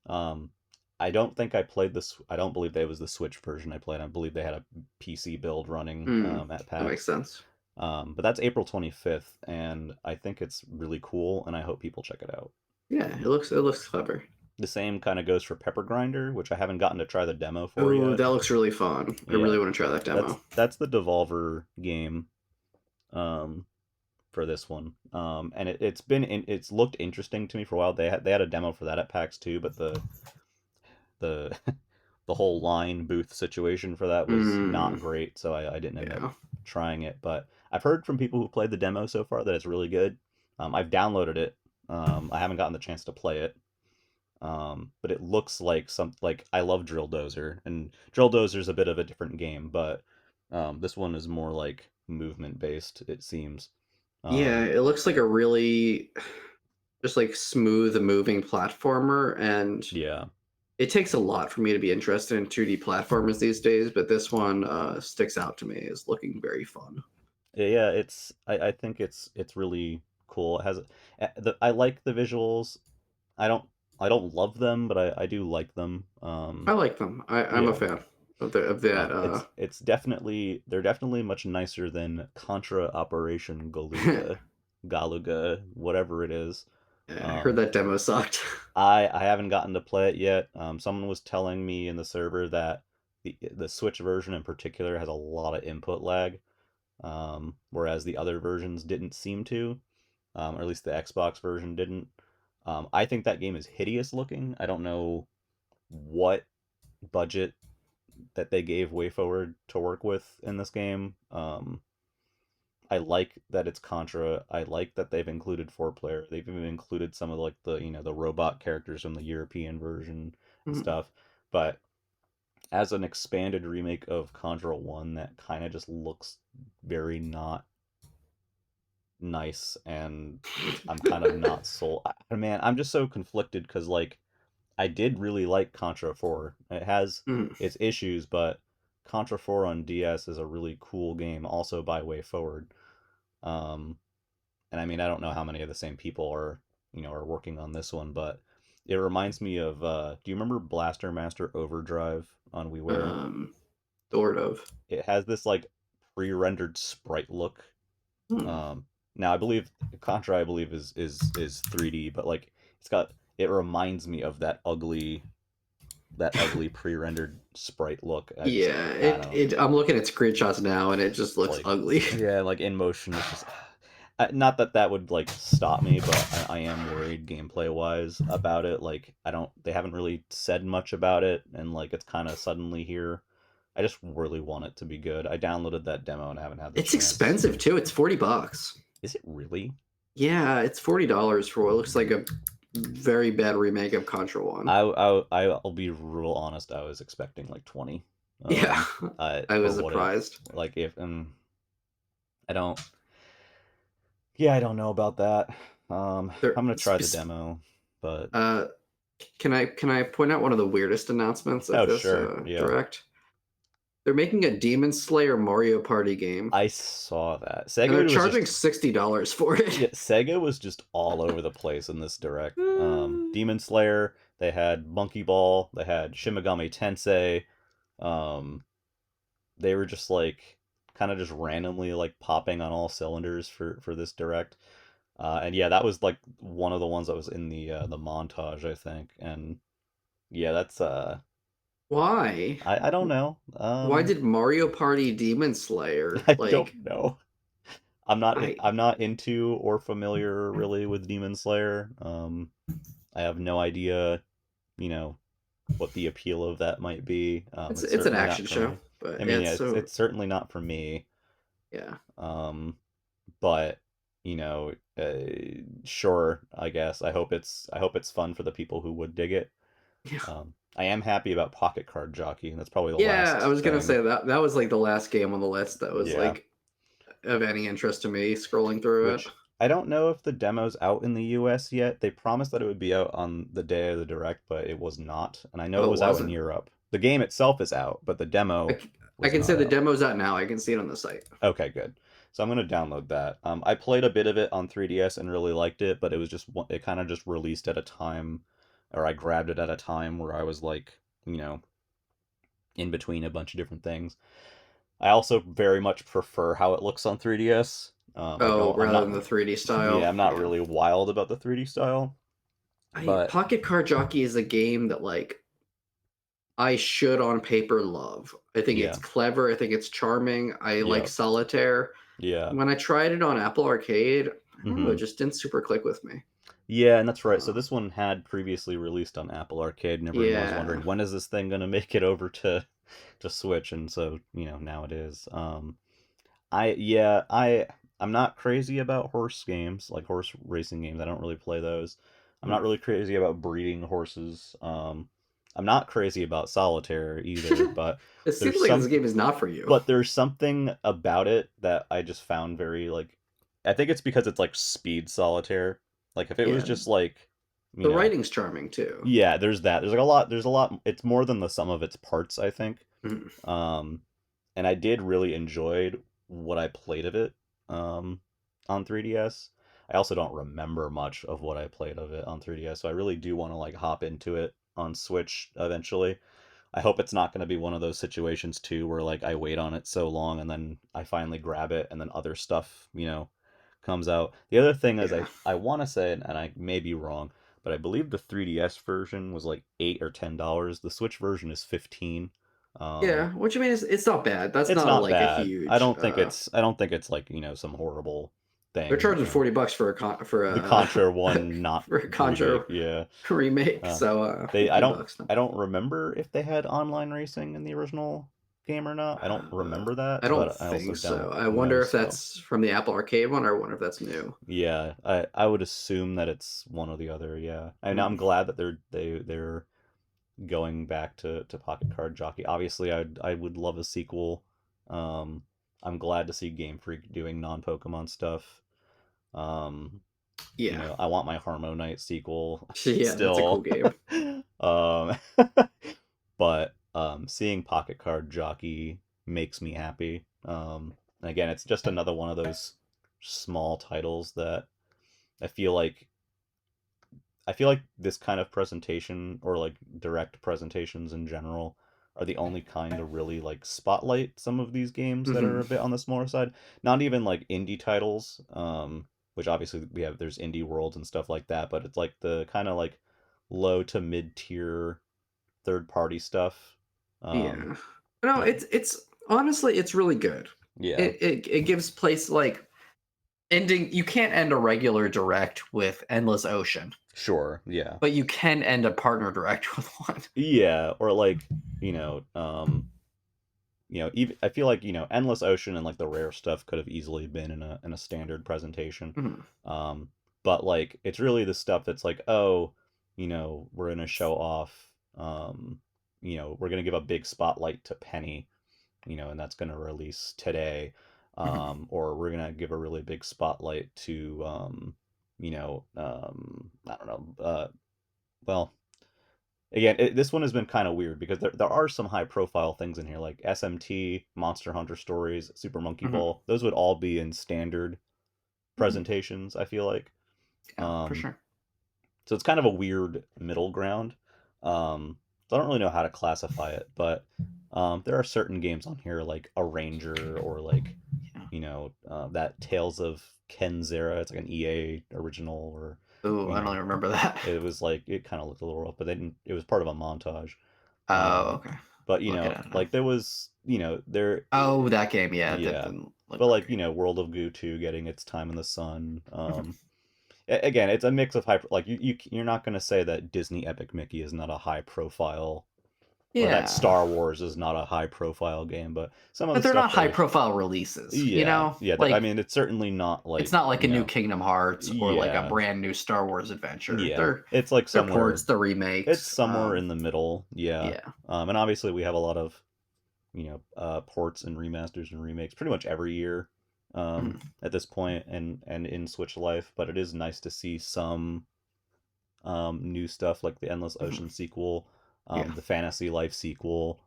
Um, I don't think I played this. I don't believe that was the Switch version I played. I believe they had a PC build running Mm. at That makes PAX. sense. But that's April 25th, and I think it's really cool, and I hope people check it out. Yeah, it looks clever. The same kind of goes for Pepper Grinder, which I haven't gotten to try the demo for Oh, yet. that looks really fun. I Yeah, really want to try that demo. that's the Devolver game um, for this one, and it's looked interesting to me for a while. They had a demo for that at PAX too, but the the whole line booth situation for that was not Mm. great, so I didn't end up Yeah. trying it. But I've heard from people who played the demo so far that it's really good. I've downloaded it. I haven't gotten the chance to play it. But it looks like like I love Drill Dozer, and Drill Dozer's a bit of a different game, but this one is more like movement based, it seems. Yeah, Um, it looks like a really just like smooth moving platformer, and yeah, it takes a lot for me to be interested in 2D platformers these days, but this one sticks out to me as looking very fun. yeah, I think it's really cool. It has I like the visuals. I don't I don't love them, but I do like them. I like them. I'm a Yeah. fan of that. It's definitely they're definitely much nicer than Contra Operation Galuga, whatever it is. I heard Um, that demo sucked. I haven't gotten to play it yet. Someone was telling me in the server that the Switch version in particular has a lot of input lag, whereas the other versions didn't seem to, or at least the Xbox version didn't. I think that game is hideous looking. I don't know what budget that they gave WayForward to work with in this game. I like that it's Contra. I like that they've included 4 player. They've even included some of like the robot characters from the European version and Mm, stuff. But as an expanded remake of Contra 1 that kind of just looks very not nice, and I'm kind of not sold. Man, I'm just so conflicted because like I did really like Contra 4. It has mm, its issues, but Contra 4 on DS is a really cool game, also by Way Forward. Um, and I mean, I don't know how many of the same people are working on this one, but it reminds me of do you remember Blaster Master Overdrive on WiiWare? um, sort of. It has this like pre-rendered sprite look. Hmm. Um, now I believe Contra I believe is 3D, but like it reminds me of that ugly pre-rendered sprite look. Yeah, I don't it, know. it. I'm looking at screenshots now, and it just It's looks like ugly. yeah, like in motion. It's just not that that would like stop me, but I am worried gameplay wise about it. Like I don't. They haven't really said much about it, and like it's kind of suddenly here. I just really want it to be good. I downloaded that demo and I haven't had the It's chance. expensive too. It's $40. Is it really? Yeah, it's $40 for what looks like a very bad remake of Contra One. I'll be real honest. I was expecting like 20. Yeah, I For was what it surprised. like if I don't. Yeah, I don't know about that. There, I'm gonna try the demo, but uh, can I point out one of the weirdest announcement of oh this sure, yeah. direct? They're making a Demon Slayer Mario Party game, I saw that. and they're Sega was charging just $60 for it. yeah, Sega was just all over the place in this direct. Demon Slayer, they had Monkey Ball, they had Shimigami Tensei. Um, they were just like kind of just randomly like popping on all cylinders for this direct. And yeah, that was like one of the ones that was in the montage, I think. And yeah, that's Why? I don't know. Why did Mario Party Demon Slayer I don't like know. I I'm not into or familiar really with Demon Slayer. I have no idea, you know, what the appeal of that might be. It's it's an certainly not action for show, me. I but yeah, mean, yeah, it's so it's certainly not for me. yeah. Um, but sure, I guess. I hope it's fun for the people who would dig it. Yeah. I am happy about Pocket Card Jockey. That's probably the Yeah, I last was gonna thing. say that was like the last game on the list that was Yeah, like of any interest to me scrolling through it. which I don't know if the demo's out in the US yet. They promised that it would be out on the day of the direct, but it was not. And I know it Oh, it was out in wasn't. Europe. The game itself is out, but the I, demo c- I was can say not the out. demo's out now. I can see it on the site. Okay, good. So I'm gonna download that. I played a bit of it on 3DS and really liked it, but it was just it kind of just released at a time, or I grabbed it at a time where I was like, in between a bunch of different things. I also very much prefer how it looks on 3DS. Oh, I'm rather not, than the 3D yeah, style. I'm not Yeah. really wild about the 3D style, but Pocket Card Jockey is a game that like I should on paper love. I think it's yeah, clever. I think it's charming. I like yeah, solitaire. yeah. When I tried it on Apple Arcade, I don't know, it hmm just didn't super click with me. Yeah, and that's right. So Uh, this one had previously released on Apple Arcade, and everyone was yeah, wondering when is this thing gonna make it over to Switch, and so now it is. I yeah, I'm not crazy about horse games, like horse racing games. I don't really play those. I'm Hmm. not really crazy about breeding horses. I'm not crazy about solitaire either, It seems there's like this some game is not for you. but there's something about it that I just found very like I think it's because it's like speed solitaire. Like if it was Yeah, just like, you the know, writing's charming too. yeah, there's that. There's a lot it's more than the sum of its parts, I think. Mhm. Um and I did really enjoyed what I played of it um, on 3DS. I also don't remember much of what I played of it on 3DS, so I really do want to like hop into it on Switch eventually. I hope it's not going to be one of those situations too where like I wait on it so long and then I finally grab it and then other stuff, comes out. The other thing is Yeah, I want to say, and I may be wrong, but I believe the 3DS version was like $8 or $10. The Switch version is 15. yeah. What you mean is it's not bad. That's It's not not like a bad. huge. I don't think it's like, some horrible They're thing. charging $40 for a The Contra one not for a remake, Contra yeah. remake. Uh, So they 15 bucks, not I bad. don't remember if they had online racing in the original game or not. I don't remember that, I don't but I also think don't so. I wonder know, if so that's from the Apple Arcade one, or I wonder if that's new. yeah, I would assume that it's one or the other, yeah. And I'm Hmm. glad that they're going back to Pocket Card Jockey. Obviously, I would love a sequel. Um, I'm glad to see Game Freak doing non-Pokemon stuff. Um, Yeah, I want my Harmo Knight sequel yeah, that's a cool still. game. um, but seeing Pocket Card Jockey makes me happy. Again, it's just another one of those small titles that I feel like I feel like this kind of presentation or like direct presentations in general are the only kind to really like spotlight some of these games that are Hmm. a bit on the smaller side. Not even like indie titles, which obviously there's indie worlds and stuff like that, but it's like the kind of like low to mid tier third party stuff. Um, Yeah, no, that it's honestly it's really good. yeah, It gives place like ending. You can't end a regular direct with Endless Ocean, sure, yeah, but you can end a partner direct with one. yeah, or like you know, even I feel like Endless Ocean and like the rare stuff could have easily been in a standard presentation, Mhm. um, but like it's really the stuff that's like, oh, we're gonna show off, we're gonna give a big spotlight to Penny, and that's gonna release today, Mhm. or we're gonna give a really big spotlight to, I don't know, well, again, this one has been kind of weird because there are some high profile things in here like SMT, Monster Hunter Stories, Super Monkey Hmm. Ball. Those would all be in standard Hmm. presentations, I feel like. Yeah, for Um, sure. so it's kind of a weird middle ground. So I don't really know how to classify it, but there are certain games on here like a Ranger or like Yeah. that Tales of Kenzera. It's like an EA original, or Ooh, you I don't know even remember that. it was like it kind of looked a little rough, but they didn't. It was part of a montage. Oh, Um, okay. but Looking at it now. like there was there, Oh, that game. Yeah, that yeah. didn't look But very like great. World of Goo 2 getting its time in the sun. Mhm. Again, it's a mix of hyper. Like you're not gonna say that Disney Epic Mickey is not a high profile, or that Yeah, Star Wars is not a high profile game, but some of but the they're stuff not high there's, profile releases. yeah, yeah. I Like mean, it's certainly not it's like not like a new Kingdom Hearts or like a yeah, brand new Star Wars adventure. yeah. They're It's like they're ports, somewhere, they're it's remakes. somewhere in the middle, yeah. Yeah. And obviously we have a lot of ports and remasters and remakes pretty much every year Mhm. at this point, and in Switch Life. But it is nice to see some new stuff like the Endless Mhm. Ocean sequel, Yeah. the Fantasy Life sequel,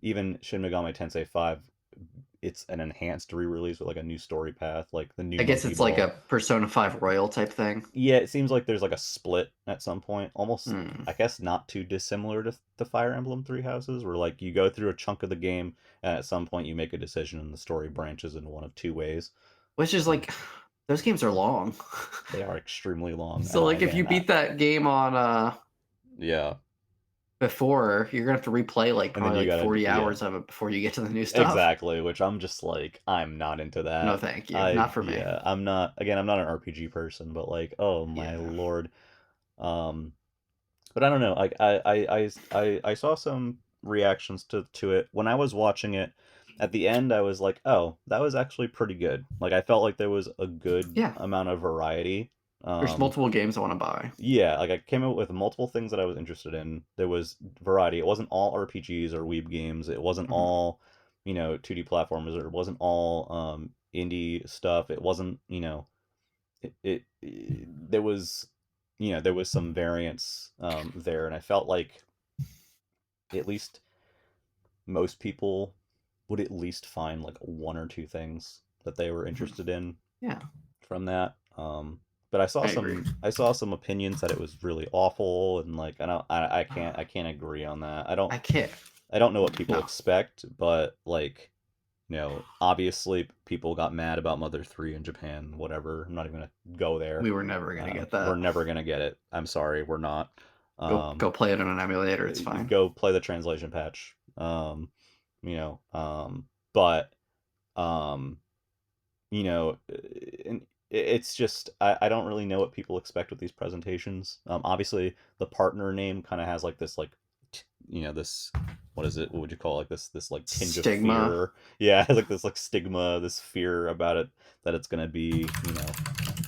even Shin Megami Tensei 5. It's an enhanced re-release with like a new story path, like the new I guess Monkey it's like Ball. a Persona 5 Royal type thing. Yeah, it seems like there's like a split at some point, almost, Mm. I guess, not too dissimilar to the Fire Emblem Three Houses, where like you go through a chunk of the game and at some point you make a decision and the story branches in one of two ways. Which is Um, like those games are long. they are extremely long, So and like if you again, beat that game on yeah, before, you're gonna have to replay like and then probably you like gotta, 40 yeah, hours of it before you get to the new stuff. exactly, which I'm just like, I'm not into No, that. thank you. Not for me. I'm not, again, I'm not an RPG person, but like, oh my Yeah. lord. Um, but I don't know. Like I saw some reactions to it when I was watching it. At the end, I was like, oh, that was actually pretty good. Like I felt like there was a good Yeah. amount of variety. There's Um, multiple games I want to buy. yeah, like I came out with multiple things that I was interested in. There was variety. It wasn't all RPGs or weeb games. It wasn't Mhm. all 2D platformers, or it wasn't all indie stuff. It wasn't there was there was some variance there, and I felt like at least most people would at least find like one or two things that they were Mhm. interested in Yeah, from that. But I agree. I saw some opinions that it was really awful, and like I can't agree on that. I can't. I don't know what people No, expect, but like obviously people got mad about Mother 3 in Japan, whatever. I'm not even gonna go there. we were never gonna get We're that. never gonna get it. I'm sorry, we're not. Um, Go play it on an emulator. It's fine. go play the translation patch. But um, and it's just I don't really know what people expect with these presentations. Obviously the partner name kind of has like this like this, what is it? What would you call it? Like this like tinge of Stigma. fear. Yeah, it has like this like stigma, this fear about it that it's gonna be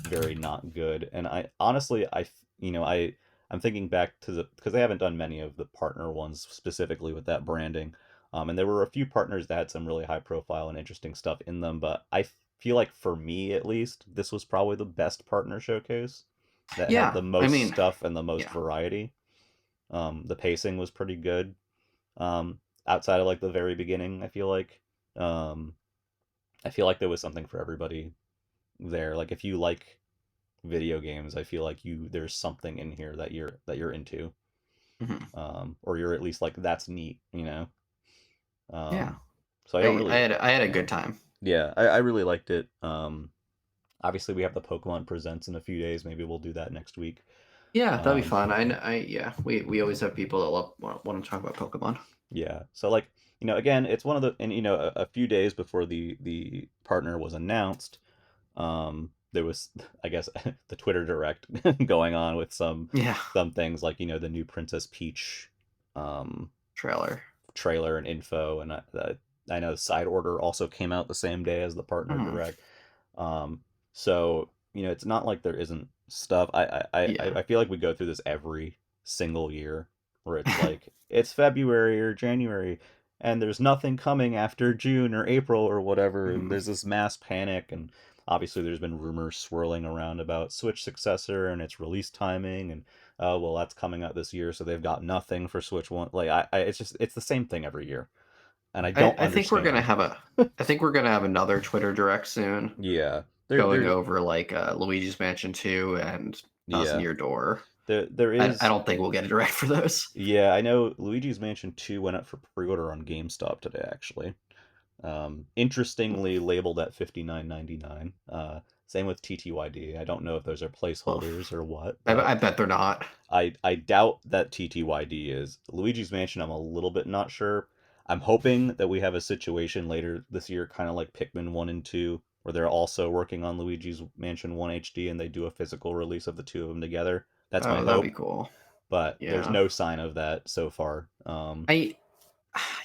very not good. And I honestly I'm thinking back to because they haven't done many of the partner ones specifically with that branding. And there were a few partners that had some really high profile and interesting stuff in them, but I feel like for me at least, this was probably the best partner showcase that had Yeah, the I most mean, stuff and the most yeah. variety. The pacing was pretty good. Outside of like the very beginning, um, I feel like there was something for everybody there. Like if you like video games, I feel like there's something in here that you're into, Mhm. or you're at least like that's neat. Yeah. Um, so I don't really, I had a good time. yeah, I really liked it. Obviously we have the Pokemon Presents in a few days. Maybe we'll do that next week. Yeah, that'd be Um, fun. Yeah, we always have people that love want to talk about Pokemon. yeah. So like, again, it's one of the, and a few days before the partner was announced, there was, I guess, the Twitter direct going on with Yeah, some things like the new Princess Peach um trailer. trailer and info, and I know Side Order also came out the same day as the partner Mhm. direct. So it's not like there isn't stuff. Yeah. I feel like we go through this every single year, where it's like it's February or January, and there's nothing coming after June or April or whatever, and Mhm. there's this mass panic, and obviously there's been rumors swirling around about Switch successor and its release timing, and oh well, that's coming out this year, so they've got nothing for Switch One. Like it's just it's the same thing every year, and I don't I think we're gonna understand. have a I think we're gonna have another Twitter direct soon Yeah, going there over like Luigi's Mansion 2 and Thousand yeah Year Door. there I is. don't think we'll get a direct for those. Yeah, I know Luigi's Mansion 2 went up for pre-order on GameStop today, actually. Interestingly labeled at 59.99. Same with TTYD. I don't know if those are Well, placeholders or what, but I bet they're not. I doubt that TTYD is. Luigi's Mansion, I'm a little bit not sure. I'm hoping that we have a situation later this year, kind of like Pikmin 1 and 2, where they're also working on Luigi's Mansion 1 HD and they do a physical release of the two of them together. That's my Oh, that'd be hope, cool. but there's Yeah. no sign of that so far. I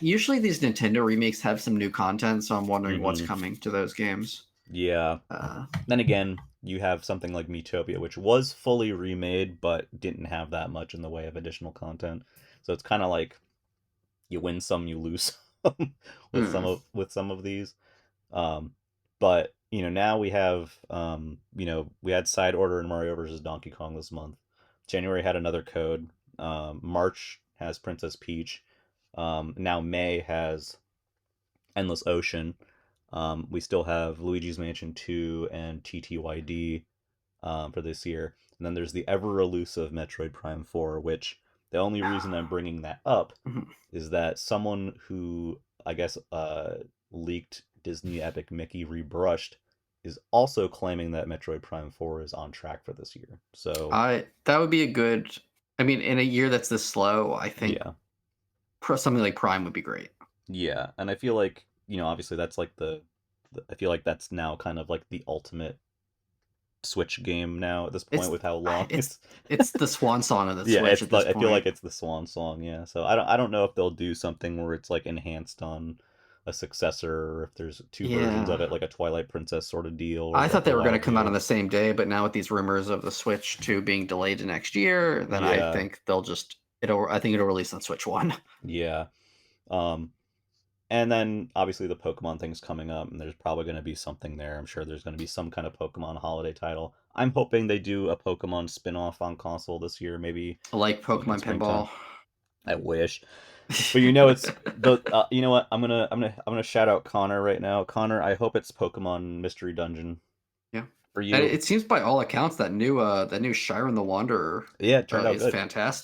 usually these Nintendo remakes have some new content, so I'm wondering what's hmm coming to those games. Yeah. Uh, Then again, you have something like Miitopia, which was fully remade but didn't have that much in the way of additional content. So it's kind of like you win some, you lose some hmm. with some of these. Um, but now we have we had Side Order and Mario versus Donkey Kong this month. January had another code. March has Princess Peach. Now May has Endless Ocean. We still have Luigi's Mansion 2 and TTYD for this year. And then there's the ever elusive Metroid Prime 4, which the only reason I'm bringing that up Mhm. is that someone who I guess leaked Disney Epic Mickey Rebrushed is also claiming that Metroid Prime 4 is on track for this year. So, I that would be a good. I mean, in a year that's this slow, I think yeah. something like Prime would be great. Yeah, and I feel like, obviously that's like I feel like that's now kind of like the ultimate Switch game now at this point It's with how long it's it's. it's the swan song of the Yeah, Switch at it's this like I feel like point. it's the swan song, yeah. So I don't know if they'll do something where it's like enhanced on a successor or if there's two versions of Yeah, it like a Twilight Princess sort of deal or I what thought they were going they'll to come out on do. the same day, but now with these rumors of the Switch 2 being delayed to next year, then I Yeah, think they'll just it'll. I think it'll release on Switch 1. yeah. Um and then obviously the Pokemon thing's coming up and there's probably going to be something there. I'm sure there's going to be some kind of Pokemon holiday title. I'm hoping they do a Pokemon spin-off on console this year, maybe Like in Pokemon springtime. Pinball. I wish. But it's the you know what? I'm gonna shout out Connor right now. Connor, I hope it's Pokemon Mystery Dungeon Yeah. for And you. it seems by all accounts that new Shiren the Wanderer Yeah, it turned out is good.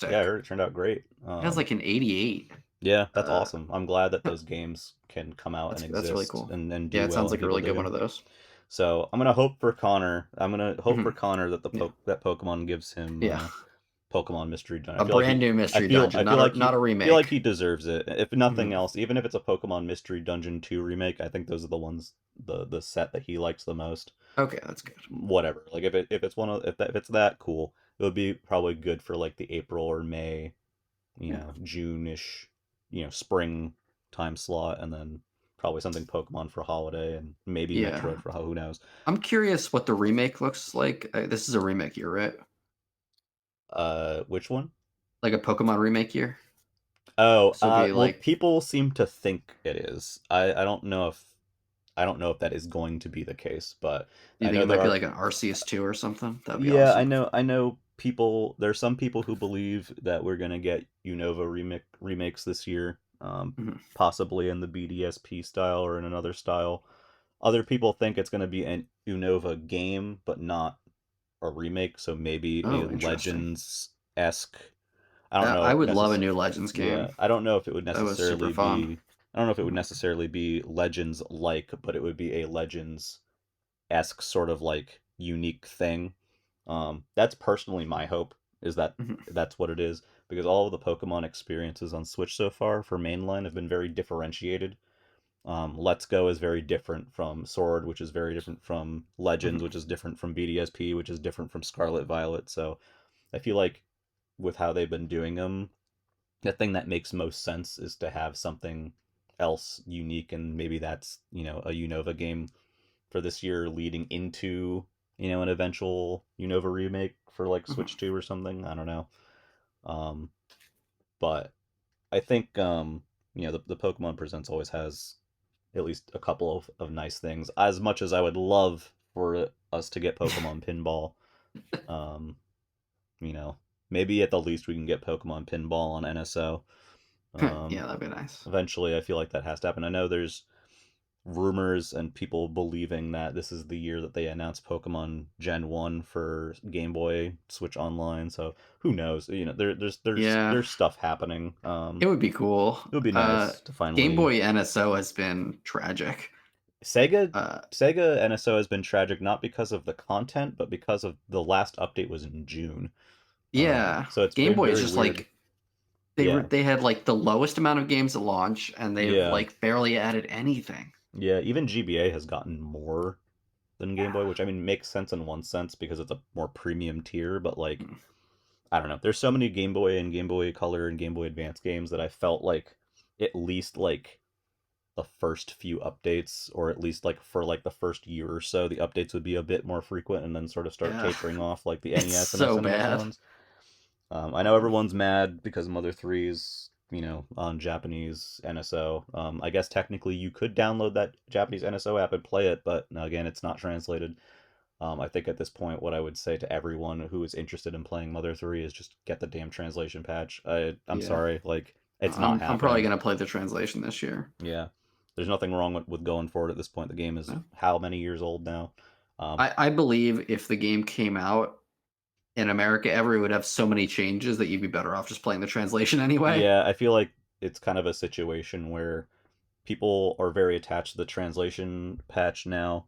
Yeah, I fantastic. heard it turned out great. It has like an 88. Yeah, that's Uh, awesome. I'm glad that those games can come out and that's really exist cool. and Yeah, do it well sounds and like a people really good dig one them. of those. So I'm gonna hope for Connor. I'm gonna hope for Mhm. Connor that Yeah. that Pokemon gives him Yeah. Pokemon Mystery Dungeon. A brand new I mystery feel dungeon, he not a feel like remake. he deserves it. If nothing Mhm. else, even if it's a Pokemon Mystery Dungeon 2 remake, I think those are the ones the set that he likes the most. Okay, that's good. Whatever. Like if it's one of if it's that cool, it would be probably good for like the April or May, Yeah. June-ish, spring time slot and then probably something Pokemon for holiday and maybe Yeah. Metroid for who knows. I'm curious what the remake looks like. This is a remake year, right? Which one? Like a Pokemon remake year. Oh, So it'll be well, like, people seem to think it is. I don't know if that is going to be the case, but do you I think know it might there be are. like an Arceus 2 or something? That'd be Yeah, awesome. I know people. There's some people who believe that we're gonna get Unova remakes this year, Mhm. possibly in the BDSP style or in another style. Other people think it's gonna be an Unova game, but not a remake. So maybe a Oh, interesting. Legends esque. I don't I know would love a necessarily. new Legends Yeah, game. I don't know if it would That was super necessarily fun. be. I don't know if it would Mhm. necessarily be Legends like, but it would be a Legends esque sort of like unique thing. That's personally my hope is that Mhm. that's what it is because all of the Pokemon experiences on Switch so far for mainline have been very differentiated. Let's Go is very different from Sword, which is very different from Legends, Mhm. which is different from BDSP, which is different from Scarlet Violet. So I feel like with how they've been doing them, the thing that makes most sense is to have something else unique, and maybe that's a Unova game for this year leading into an eventual Unova remake for like Mhm. Switch 2 or something. I don't know. Um, but I think the Pokemon Presents always has at least a couple of nice things. As much as I would love for us to get Pokemon Pinball, um, you know, maybe at the least we can get Pokemon Pinball on NSO. Yeah, Um, that'd be nice. Eventually, I feel like that has to happen. I know there's rumors and people believing that this is the year that they announced Pokemon Gen 1 for Game Boy Switch Online. So who knows? You know, Yeah, there's stuff happening. it would be cool. It would be nice to Game finally. Boy NSO has been tragic. Sega Uh, Sega NSO has been tragic not because of the content, but because of the last update was in June. yeah, So it's Game been Boy is very just weird. like Yeah, they had like the lowest amount of games at launch, and they've yeah, like barely added anything. yeah. Even GBA has gotten more than Game Boy, Yeah. which I mean makes sense in one sense because it's a more premium tier, but like Mm. I don't know. There's so many Game Boy and Game Boy Color and Game Boy Advance games that I felt like at least like the first few updates, or at least like for like the first year or so, the updates would be a bit more frequent and then sort of start Yeah, tapering off like the it's NES and so SNES bad. ones. I know Um, everyone's mad because Mother 3 is, on Japanese NSO. I guess technically you could download that Japanese NSO app and play it, but again, it's not translated. I think at this point, what I would say to everyone who is interested in playing Mother 3 is just get the damn translation patch. I'm yeah, sorry, like, it's not I'm probably happening. gonna play the translation this year. Yeah. There's nothing wrong with going for it at this point. The game is No. how many years old now? Um, I believe if the game came out in America ever, it would have so many changes that you'd be better off just playing the translation anyway. yeah, I feel like it's kind of a situation where people are very attached to the translation patch now,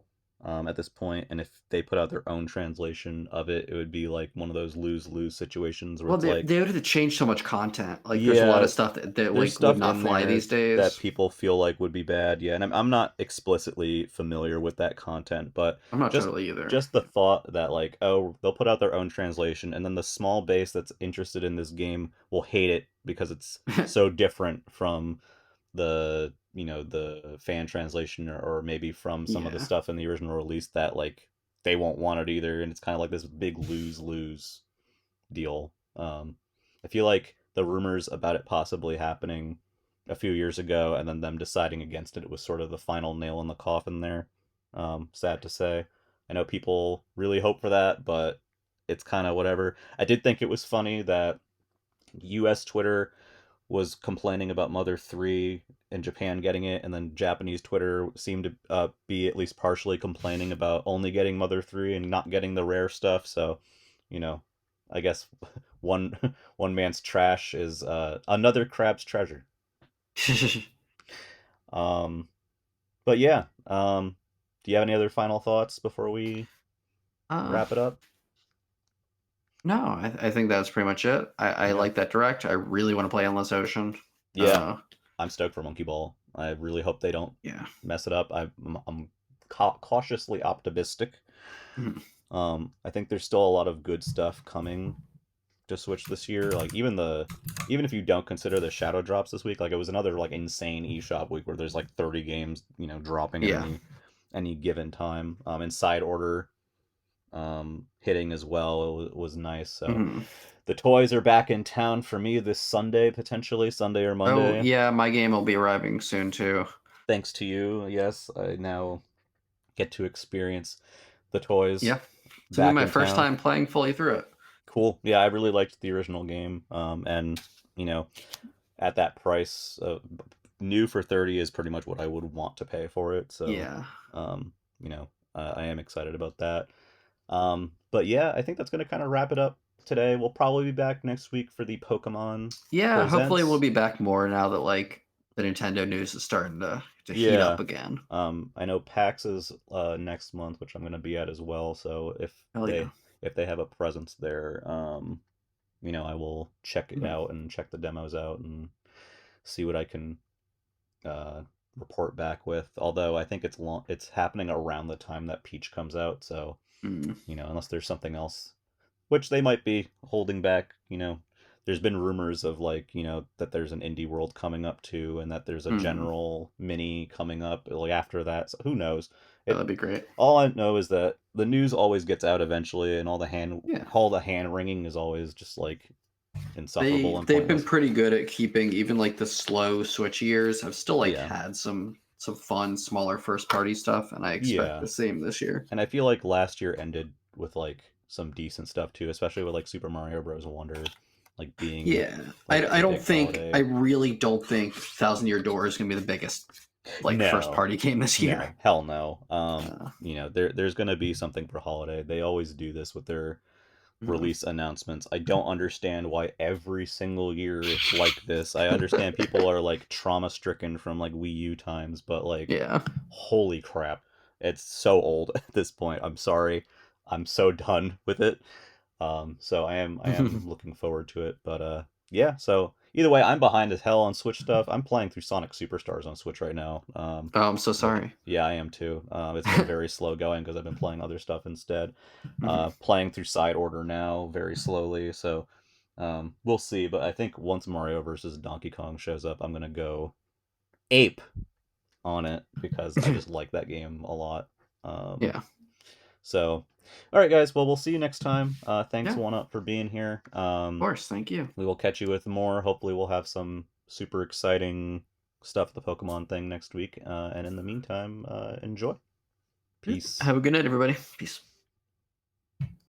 at this point, and if they put out their own translation of it, it would be like one of those lose lose situations where Well, it's like, they would have to change so much content. Like, there's a lot yeah, of stuff that there's like would stuff not in fly there these that days. people feel like would be bad, yeah, and I'm not explicitly familiar with that content, but I'm not just totally either. just the thought that like, oh, they'll put out their own translation, and then the small base that's interested in this game will hate it because it's so different from the fan translation, or maybe from some of the Yeah. stuff in the original release, that like they won't want it either, and it's kind of like this big lose lose deal. I feel like the rumors about it possibly happening a few years ago and then them deciding against it was sort of the final nail in the coffin there. Sad to say. I know people really hope for that, but it's kind of whatever. I did think it was funny that US Twitter was complaining about Mother 3 and Japan getting it, and then Japanese Twitter seemed to be at least partially complaining about only getting Mother 3 and not getting the rare stuff. So, you know, I guess one one man's trash is another crab's treasure. Um, but yeah, do you have any other final thoughts before we uh, wrap it up? no, I think that's pretty much it. I Yeah. like that direct. I really want to play Endless Ocean. Yeah, Uh, I'm stoked for Monkey Ball. I really hope they don't yeah. mess it up. I'm cautiously optimistic. Mhm. I think there's still a lot of good stuff coming to Switch this year. Like even if you don't consider the shadow drops this week, like it was another like insane eShop week where there's like 30 games, dropping at Yeah. any given time. And side order hitting as well. Was nice. So Mhm. the toys are back in town for me this Sunday, potentially Sunday or Oh, Monday. yeah, my game will be arriving soon too. Thanks to you, yes, I now get to experience the toys Yeah. It's gonna be back my in first town. time playing fully through it. Cool. Yeah, I really liked the original game. And at that price, new for 30 is pretty much what I would want to pay for it. So, Yeah. um, I am excited about that. But yeah, I think that's going to kind of wrap it up today. We'll probably be back next week for the Pokemon Yeah, hopefully we'll Presents. be back more now that like the Nintendo news is starting to heat Yeah. up again. I know PAX is next month, which I'm going to be at as well. So Hell yeah. if they have a presence there, I will check it Mhm. out and check the demos out and see what I can uh, report back with. Although I think it's happening around the time that Peach comes out, so Mm. unless there's something else, which they might be holding back. There's been rumors of like that there's an indie world coming up too, and that there's a Mm. general mini coming up like after that. So who knows? Oh, It that'd be great. All I know is that the news always gets out eventually, and Yeah. all the hand wringing is always just like insufferable and They've been pointless. pretty good at keeping even like the slow Switch years have still like Yeah, had some fun smaller first party stuff, and I expect yeah. the same this year. And I feel like last year ended with like some decent stuff too, especially with like Super Mario Bros. Wonder, like being Yeah, like I the don't big think, I holiday. really don't think Thousand Year Door is gonna be the biggest like first No, party game this year. no, hell no. Uh, There's gonna be something for holiday. They always do this with their mhm. release announcements. I don't understand why every single year it's like this. I understand people are like trauma stricken from like Wii U times, but like, Yeah. holy crap, it's so old at this point. I'm sorry, I'm so done with it. So I am looking forward to it, but yeah. So either way, I'm behind as hell on Switch stuff. I'm playing through Sonic Superstars on Switch right now. Oh, I'm so Which sorry. yeah, I am too. It's been very slow going because I've been playing other stuff instead. Mhm. Playing through Side Order now very slowly, so we'll see. But I think once Mario versus Donkey Kong shows up, I'm gonna go ape on it because I just like that game a lot. Um, Yeah. so, all right, guys. Well, we'll see you next time. Thanks, Yeah. Of One Up, for being here. course. Thank you. We will catch you with more. Hopefully, we'll have some super exciting stuff at the Pokemon thing next week. And in the meantime, enjoy. Yeah. Peace. Have a good night, everybody. Peace.